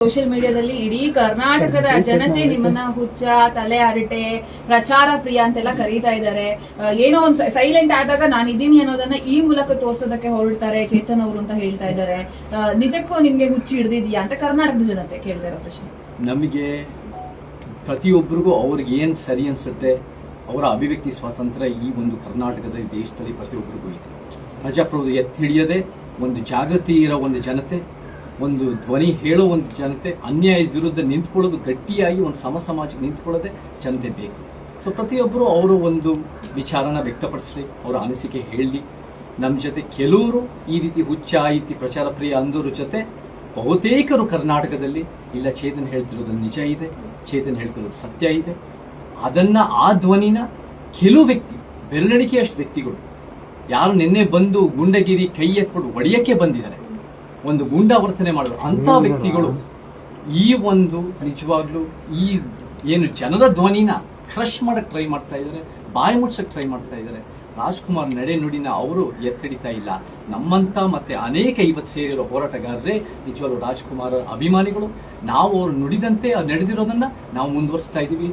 Social ಮೀಡಿಯಾದಲ್ಲಿ ಇಡೀ ಕರ್ನಾಟಕದ ಜನತೆ ನಿಮ್ಮನ್ನ ಹುಚ್ಚ, ತಲೆ ಹರಟೆ, ಪ್ರಚಾರ ಪ್ರಿಯ ಅಂತೆಲ್ಲ ಕರೀತಾ ಇದ್ದಾರೆ. ಏನೋ ಒಂದು ಸೈಲೆಂಟ್ ಆದಾಗ ನಾನು ಇದೀನಿ ಅನ್ನೋದನ್ನ ಈ ಮೂಲಕ ತೋರ್ಸೋದಕ್ಕೆ ಹೊರಡ್ತಾರೆ ಚೇತನ್ ಅವರು ಅಂತ ಹೇಳ್ತಾ ಇದ್ದಾರೆ. ನಿಜಕ್ಕೂ ನಿಮ್ಗೆ ಹುಚ್ಚು ಹಿಡಿದಿದ್ಯಾ ಅಂತ ಕರ್ನಾಟಕದ ಜನತೆ ಕೇಳ್ತಾ ಇರೋ ಪ್ರಶ್ನೆ. ನಮಗೆ ಪ್ರತಿಯೊಬ್ಬರಿಗೂ ಅವ್ರಿಗೆ ಏನ್ ಸರಿ ಅನ್ಸುತ್ತೆ, ಅವರ ಅಭಿವ್ಯಕ್ತಿ ಸ್ವಾತಂತ್ರ್ಯ ಈ ಒಂದು ಕರ್ನಾಟಕದ ದೇಶದಲ್ಲಿ ಪ್ರತಿಯೊಬ್ಬರಿಗೂ ಇದೆ. ಪ್ರಜಾಪ್ರಭುತ್ವ ಎತ್ತಿ ಹಿಡಿಯದೆ ಒಂದು ಜಾಗೃತಿ ಇರೋ ಒಂದು ಜನತೆ, ಒಂದು ಧ್ವನಿ ಹೇಳೋ ಒಂದು ಜನತೆ, ಅನ್ಯಾಯದ ವಿರುದ್ಧ ನಿಂತ್ಕೊಳ್ಳೋದು, ಗಟ್ಟಿಯಾಗಿ ಒಂದು ಸಮಾಜಕ್ಕೆ ನಿಂತ್ಕೊಳ್ಳೋದೇ ಜನತೆ ಬೇಕು. ಸೊ ಪ್ರತಿಯೊಬ್ಬರು ಅವರು ಒಂದು ವಿಚಾರನ ವ್ಯಕ್ತಪಡಿಸ್ಲಿ, ಅವರ ಅನಿಸಿಕೆ ಹೇಳಲಿ. ನಮ್ಮ ಜೊತೆ ಕೆಲವರು ಈ ರೀತಿ ಹುಚ್ಚ, ಈ ರೀತಿ ಪ್ರಚಾರ ಪ್ರಿಯ ಅಂದೋರ ಜೊತೆ ಬಹುತೇಕರು ಕರ್ನಾಟಕದಲ್ಲಿ ಇಲ್ಲ, ಚೇತನ್ ಹೇಳ್ತಿರೋದು ನಿಜ ಇದೆ, ಚೇತನ್ ಹೇಳ್ತಿರೋದು ಸತ್ಯ ಇದೆ. ಅದನ್ನ ಆ ಧ್ವನಿನ ಕೆಲವು ವ್ಯಕ್ತಿ, ಬೆರಳಿಕೆಯಷ್ಟು ವ್ಯಕ್ತಿಗಳು, ಯಾರು ನಿನ್ನೆ ಬಂದು ಗುಂಡಗಿರಿ ಕೈ ಎತ್ಕೊಂಡು ಒಡೆಯಕ್ಕೆ ಬಂದಿದ್ದಾರೆ, ಒಂದು ಗೂಂಡಾವರ್ತನೆ ಮಾಡಿದ್ರು ಅಂತ ವ್ಯಕ್ತಿಗಳು ಈ ಒಂದು ನಿಜವಾಗ್ಲೂ ಈ ಏನು ಜನರ ಧ್ವನಿನ ಕ್ರಶ್ ಮಾಡಕ್ ಟ್ರೈ ಮಾಡ್ತಾ ಇದ್ದಾರೆ, ಬಾಯಿ ಮುಡ್ಸಕ್ ಟ್ರೈ ಮಾಡ್ತಾ ಇದ್ದಾರೆ. ರಾಜ್ಕುಮಾರ್ ನಡೆ ನುಡಿನ ಅವರು ಎತ್ತಿಡಿತಾ ಇಲ್ಲ. ನಮ್ಮಂತ ಮತ್ತೆ ಅನೇಕ ಇವತ್ತು ಸೇರಿರೋ ಹೋರಾಟಗಾರರೇ ನಿಜವಾಗ್ಲೂ ರಾಜ್ಕುಮಾರ್ ಅಭಿಮಾನಿಗಳು. ನಾವು ಅವ್ರು ನುಡಿದಂತೆ ನಡೆದಿರೋದನ್ನ ನಾವು ಮುಂದುವರಿಸ್ತಾ ಇದೀವಿ.